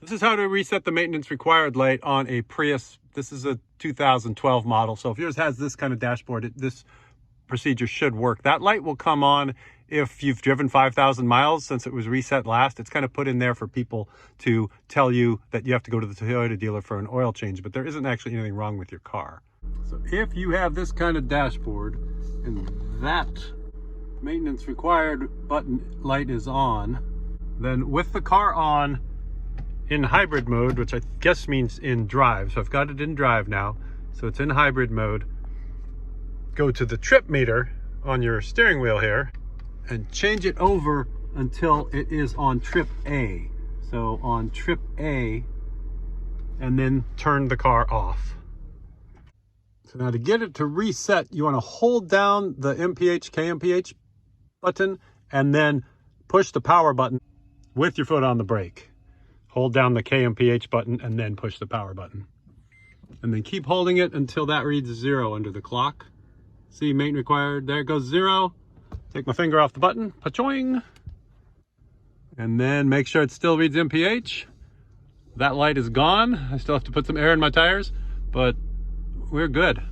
This is how to reset the maintenance required light on a Prius. This is a 2012 model. So if yours has this kind of dashboard, this procedure should work. That light will come on if you've driven 5,000 miles since it was reset last. It's kind of put in there for people to tell you that you have to go to the Toyota dealer for an oil change, but there isn't actually anything wrong with your car. So if you have this kind of dashboard and that maintenance required button light is on, then with the car on in hybrid mode, which I guess means in drive, so I've got it in drive now, so it's in hybrid mode, go to the trip meter on your steering wheel here and change it over until it is on trip A. So on trip A, and then turn the car off. So now to get it to reset, you want to hold down the MPH, KMPH button and then push the power button with your foot on the brake. Hold down the KMPH button and then push the power button. And then keep holding it until that reads 0 under the clock. See, main required, there it goes 0. Take my finger off the button, pa-choing. And then make sure it still reads MPH. That light is gone. I still have to put some air in my tires, but we're good.